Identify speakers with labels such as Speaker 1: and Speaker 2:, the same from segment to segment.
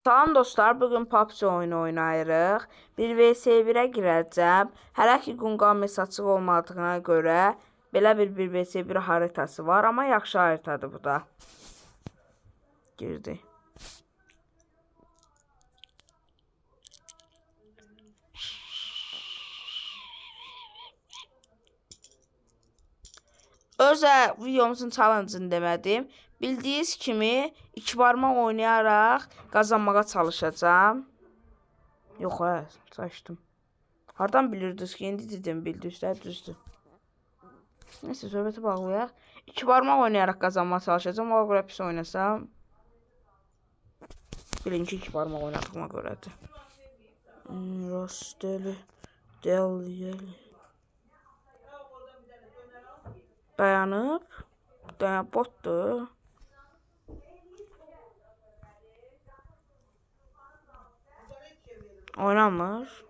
Speaker 1: Salam dostlar, bugün PUBG oyunu oynayırıq. 1vs1-ə girəcəm. Hələ ki Qunqam açıq olmadığına görə belə bir 1vs1 haritası var, amma yaxşı haritadır bu da. Girdi. Özə videomuzun challenge'ını demədim. Bildiyiniz kimi 2 barmaq oynayaraq qazanmağa çalışacağım. Yox, saçdım. Hardan bilirdiniz ki, indi dedim, bildinizlər, düzdür. Neyse, söhbəti bağlayaq. 2 barmaq oynayaraq qazanmağa çalışacağım. O görə pis oynasam. Bilin ki, 2 barmaq oynadığıma görədir. Rosteli. Del. Dayanıb. Dayanıb botdur. Oynanmır.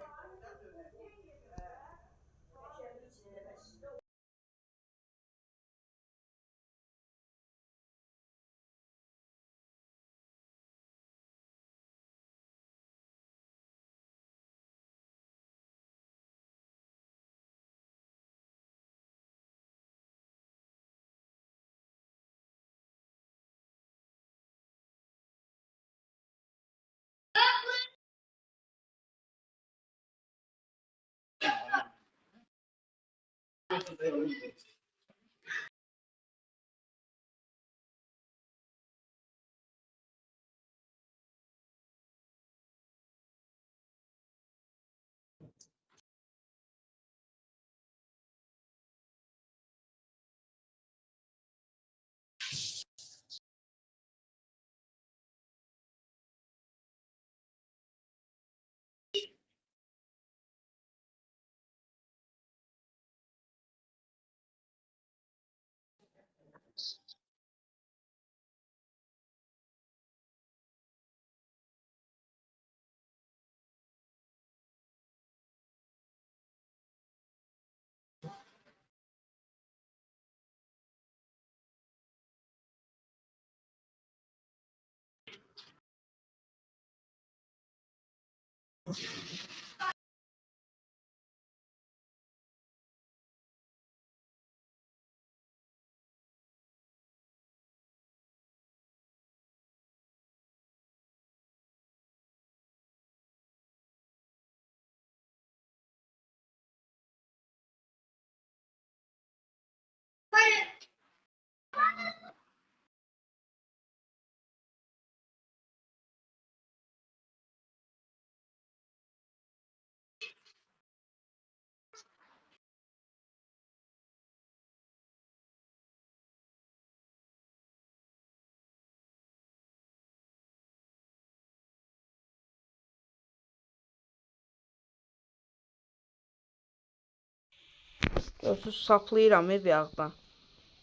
Speaker 1: Görsünüz, saxlayıram bir yağdan.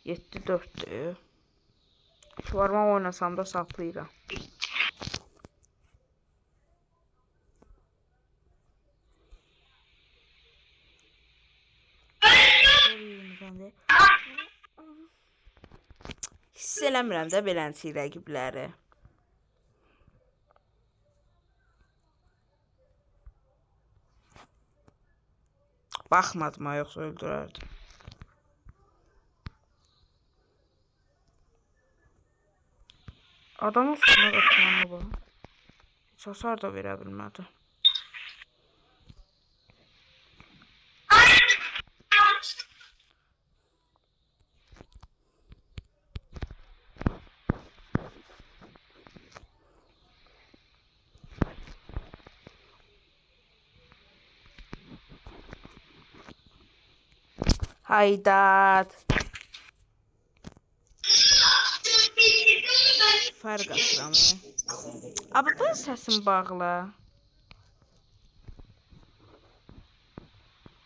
Speaker 1: 7-4'dür. Şu barmaq oynasam da saxlayıram. Hiss eləmirəm də belənçi rəqibləri. Baxmadım, yoxsa öldürərdim. Adamın üstünə qaçmanı var. Heç hasar da verə bilmədi. Haydat. Fərq atıram. Abi ben səsim bağla.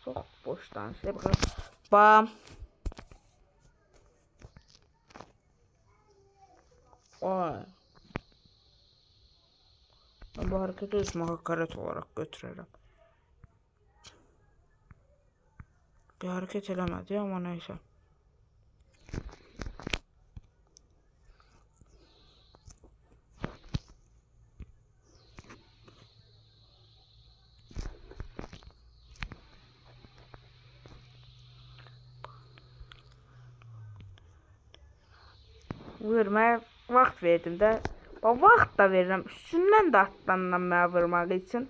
Speaker 1: Çox boşdan şey baxıram. Bam. Ay. Ben bu hareketi özümə hakaret olarak götürürəm. Bir hareket eləmədi ama neyse. Vurmaya vaxt verdim də. Vaxt da verirəm. Üstündən də atlanıram mənə vurmaq üçün.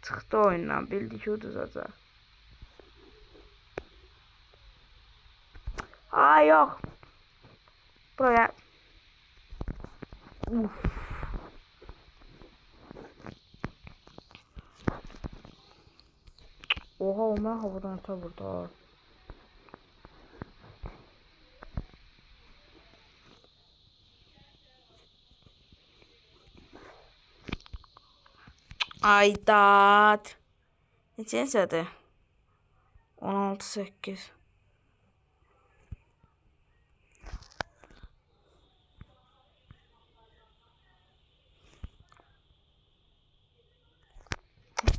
Speaker 1: Çıxdı oyundan. Bildi ki uduzacaq. Aa yok. Buraya. Uf. Oha onlar havadan ata burada. Aydat. Neçənsədir? 16-8.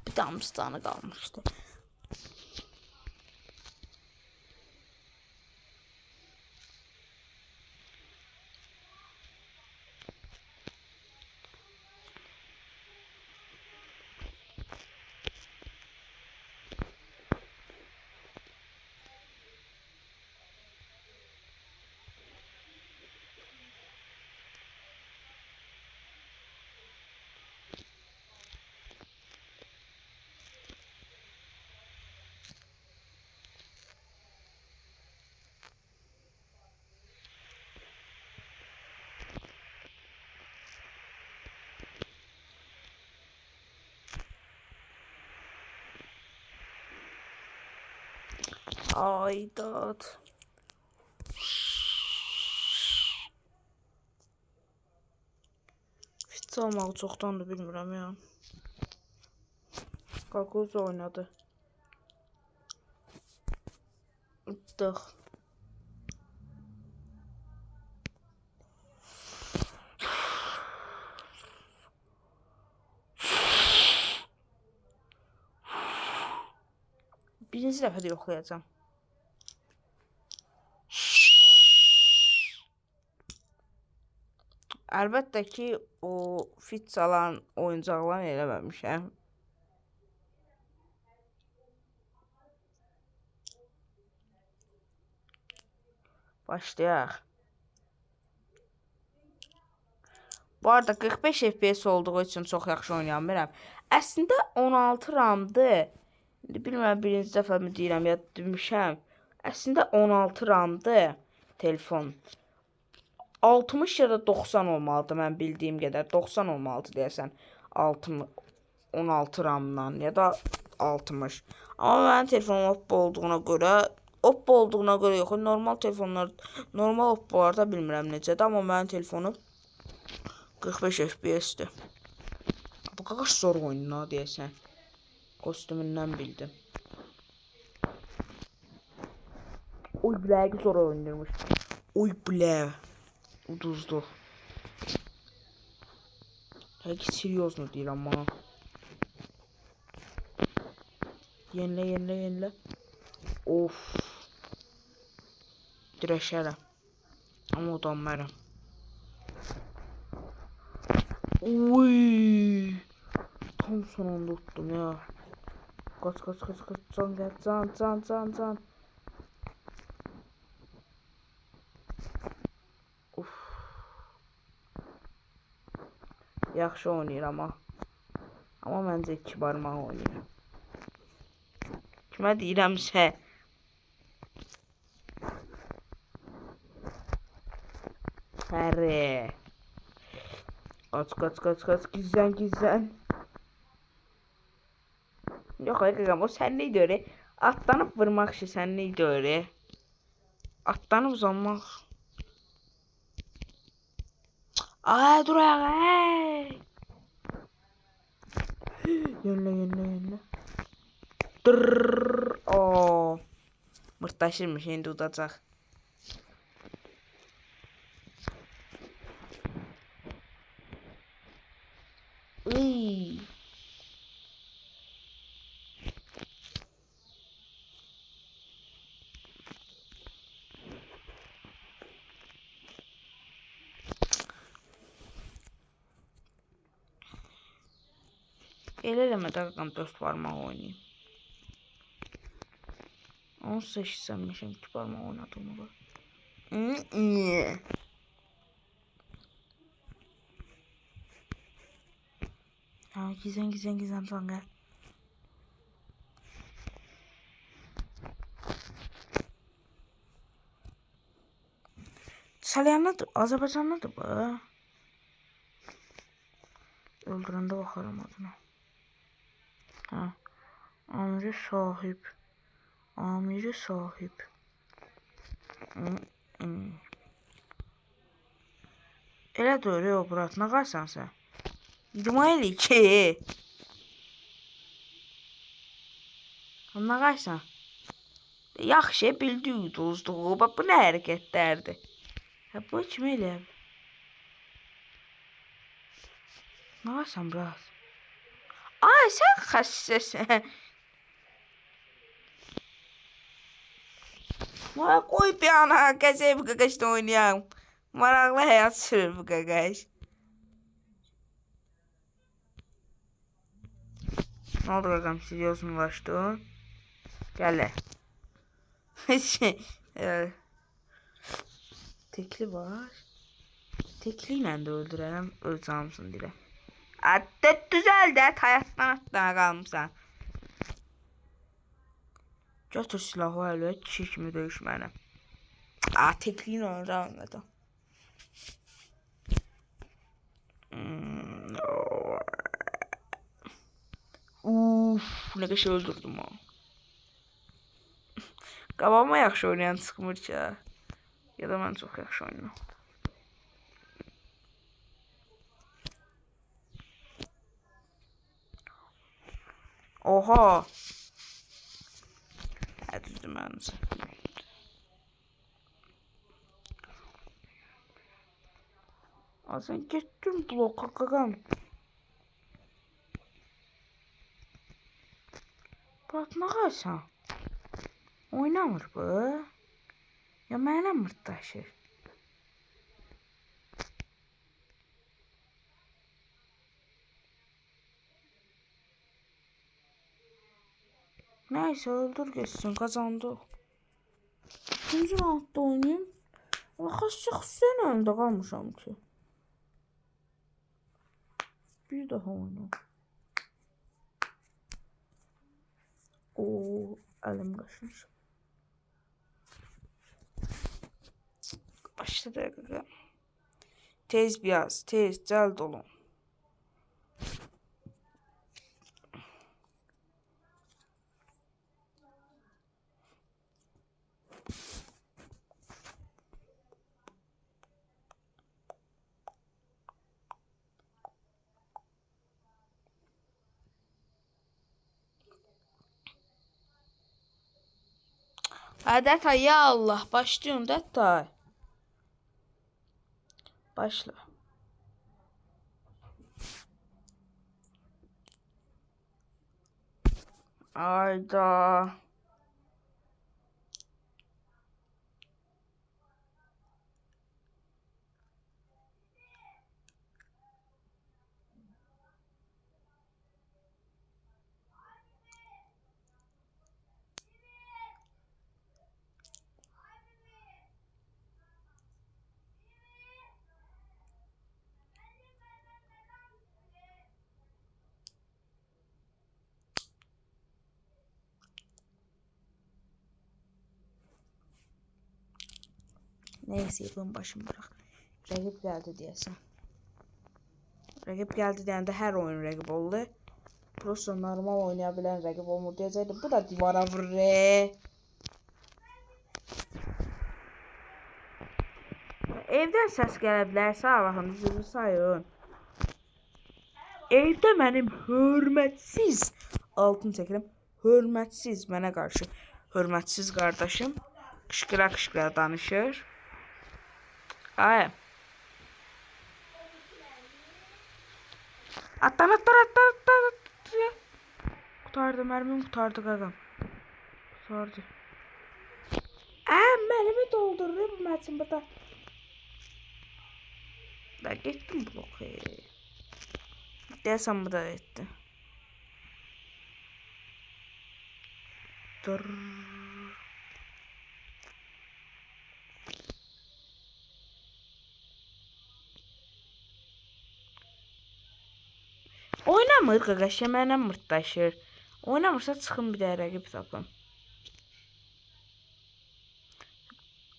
Speaker 1: Bir damıstanı qalmışdı. Aydat. Hiç almağı çoxdan da bilmirəm ya. Kalkoz oynadı. Utdıq. Birinci dəfə də yoxlayacağım. Əlbəttə ki, o fit çalan oyuncaqlarını eləməmişəm. Başlayaq. Bu arada 45 FPS olduğu üçün çox yaxşı oynaya bilmirəm. Əslində 16 RAM-dı. Bilmirəm birinci dəfə mi deyirəm ya demişəm. Əslində 16 RAM-dı telefon. 60 ya da 90 olmalıdır mən bildiyim qədər. 90 olmalıdır deyəsən. 16 RAM-dan ya da 60. Amma mənim telefonum Oppo olduğuna görə yox. Normal telefonlar, normal Oppo'larda bilmirəm necədir, amma mənim telefonum 45 FPS-dir. Bu qaqaş zor oyununa deyəsən. Kostümündən bildim. Oy biləği zor oynayırmış. Oy biləği. Uduzduq. Həqiqi seriozno deyirəm bana. Yenilə. Of. Dirəşərəm. Amma udanmərəm. Oy. Tam son anda utdum ya. Kaç. Can gel. Can. Of. Yaxşı oynayıram ha. Amma məncə 2 barmaq oynayıram. Kimə deyirəmsə. Həri. Kaç. Gizlən. Yox, həqiqəm, o sən neydi öyle? Atlanıb vurmaq işi sən neydi öyle? Atlanıb uzanmaq. Ay, dur ay. Yönlə. Dırrrr. Oo. Mırtdaşırmış, indi udacaq. Iy. Eləmə dəqiqəm 4 barmaq oynayayım. 18 sənmişəm 2 barmaq oynadığımı var. Ha, gizlen falan gel. Salyanladır, Azerbaycanlıdır bu. Öldürəndə baxaram adına. Ha, Amiri sahib. Amiri sahib. Elə də o Burat, nə qaysan sən? Deməli ki. Nə qaysan? Yaxşı, bildi uduzduğu. Bax, bu nə hərəkətlərdir? Ya bu kimi eləyəm? Nə qaysan Burat? Ay, sən xəstəsən. Qoy bir ana, qəzəy bu qaqaşda oynayalım. Maraqlı həyat sürür bu qaqaş. Ne oldu qaqam, siz yozunlaşdın? Gələ. Tekli var. Tekli ilə də öldürərəm, öz canımsın dilə. Adət düzəl də, həyatdan atdan qalmışsan. Götür silahı ələ, kişi kimi döyüşməni. Tekli ilə öldürəm. Ne kadar öldürdüm o. Qabağıma yaxşı oynayan çıxmır ki. Ya da mən çox yaxşı oynayıram. Oha. Hə, düzdür mənim səhvim. Sən getdin bloka qaqam. Burat, nə qaysan? Oynamır bu. Ya mənə mırtdaşır. Neyse, öldür geçsin, kazandı. İkinci roundda oynayayım. Xüsusən önümdə qalmışam ki. Bir daha oynayayım. Oo, əlim qaşınır. Başladı qaqa. Tez biraz, tez, cəld olun. Hadi ya Allah, başlıyorum da. Başla. Ayda. Neyse, yapın başım bırak. Rəqib gəldi deyəsən. Rəqib gəldi deyəndə hər oyun rəqib oldu. Prosto normal oynaya bilən rəqib olmur deyəcəkdim. Bu da divara vurur. Evdən səs gələ bilər. Allah'ın üzrünü sayın. Evdə mənim hörmətsiz, altın çəkirəm, hörmətsiz mənə qarşı hörmətsiz qardaşım qışqıra danışır. Ay. Attan. Kurtardı, mermim kurtardı qaqam. Kurtardı. Mərmi doldurur bu məçin burada. Da getdim bloku. Deyəsən bu da etdi. Dur. Oynamır qaqaş, mənə mırtdaşır. Oynamırsa çıxın bir də rəqib tapın.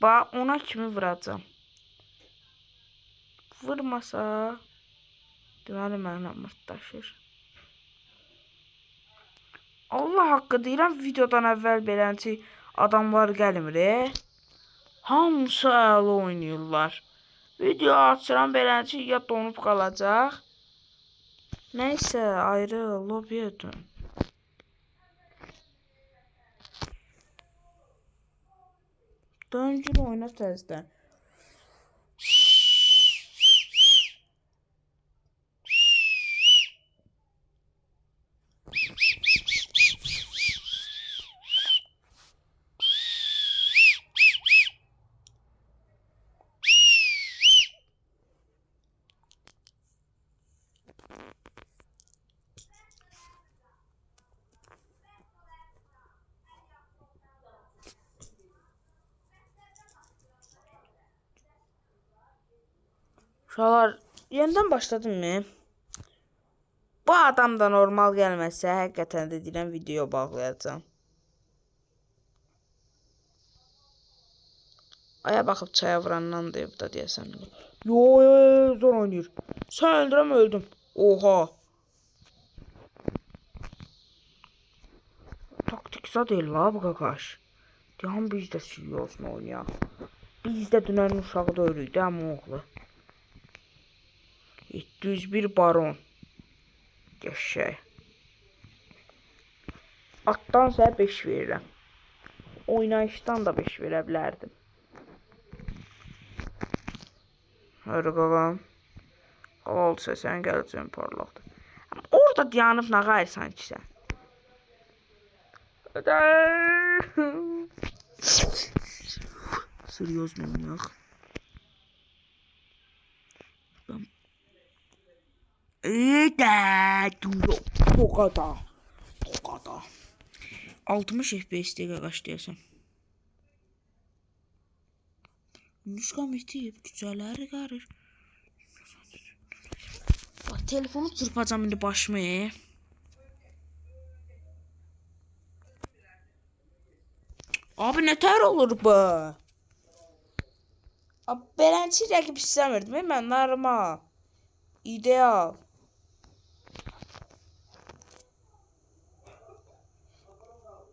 Speaker 1: Bax, ona kimi vuracam. Vurmasa, deməli mənə mırtdaşır. Allah haqqı deyirəm, videodan əvvəl beləncə adamlar gəlmir. Hamısı əla oynayırlar. Video açıram beləncə ya donub qalacaq. Nəysə, ayrı lobiyə dön. Döngür oyna təzdən. Uşaqlar, yenidən başladım mı? Bu adam da normal gəlməsə, həqiqətən də deyirəm, video bağlayacağam. Aya baxıb çaya vurandan deyib da deyəsən. Yo, zor oynayır. Sən öldürəm, öldüm. Oha. Taktiksa deyil la bu qaqaş. Deyəm, biz də seriozunu oynayaq. Biz də dünənin uşağı da ölüydü, əmi oğlu. 701 baron. Qəşəng. Atdan sənə 5 verirəm. Oynayışdan da 5 verə bilərdim. Hadi qalan. Qalalsa sən gələcəksən parlaqdır. Orada dayanıb nə qayırsan ki sən? Seriozno oynayaq. Tokada. 60 FPS diye qaqaş deyəsən. Nuşqam itib, küçələri qarır. Bax, telefonu çırpacam indi başımı. Abi nətər olur bu? Abi beləncə rəqib istəmirdim, mən normal. İdeal.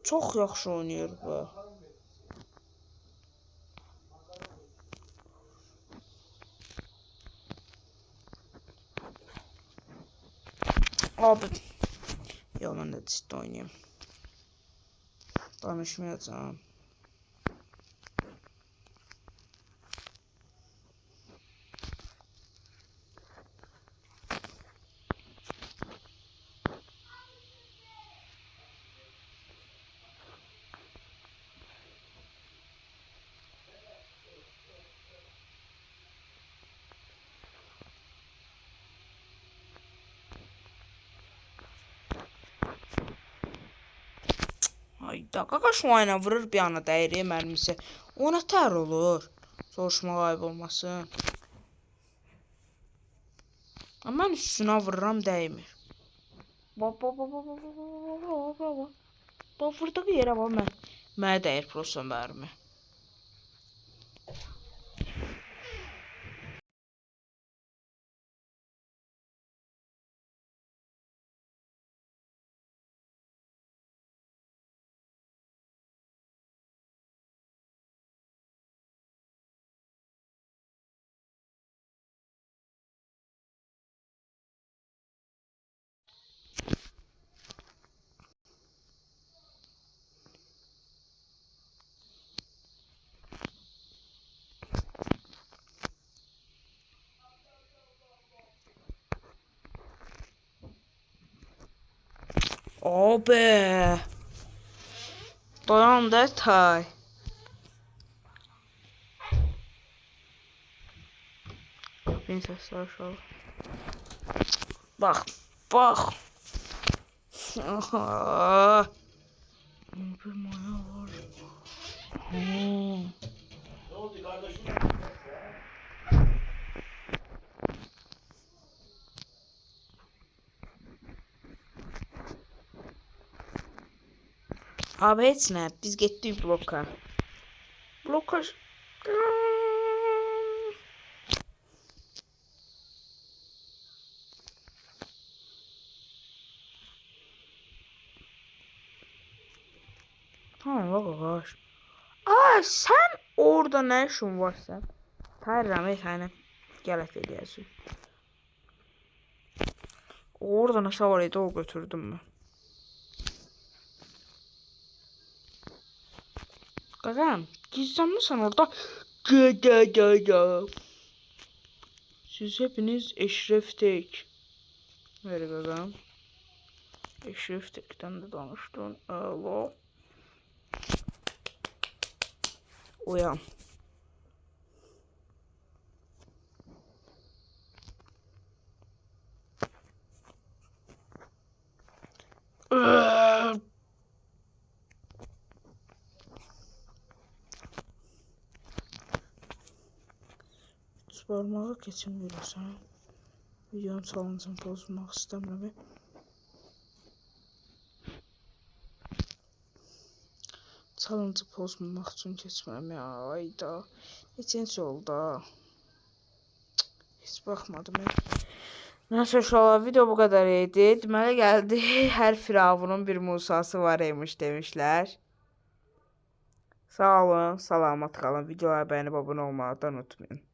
Speaker 1: Çox yaxşı oynayır bu. Abi. Yo, mən də ciddi oynayayım. Danışmayacağım. Hayda, qaqaş o ayna vurur bir ana dəyir mərmisi. Ona tər olur. Soruşmaq ayıb olmasın. Amma mən üstünə vururam dəymir. Bax. Bax vurduğu yerə bax mənə dəyir prosta mərmi. Abi. Dayan da tay. Bin sesler aşağı. Bak. Bir maya var.
Speaker 2: Ne oldu kardeşim?
Speaker 1: Abi heç nə, biz getdik bloka. Bloka... Tamam bak. Aa sen orada ne işin var sen? Hayır efendim. Gel eləyəsin. Orada nəsə var idi, o götürdüm mü? Qaqam, gizlənmisən orada. Siz hepiniz Eşref Tek. Ver qaqam. Eşref Tek'ten de danışdın. Alo. Uyan. Parmağı keçin verirsən. Videonun challenge'ını pozmaq istəmirəm. Challenge'ı pozmamaq üçün keçmirəm ya. Ayda. Neçinci oldu ha. Heç baxmadım. Neyse uşaqlar, video bu qədər idi. Deməli gəldi. Hər firavunun bir Musası var imiş demişlər. Sağ olun, salamat qalın. Videoları bəyənib abunə olmağı da unutmayın.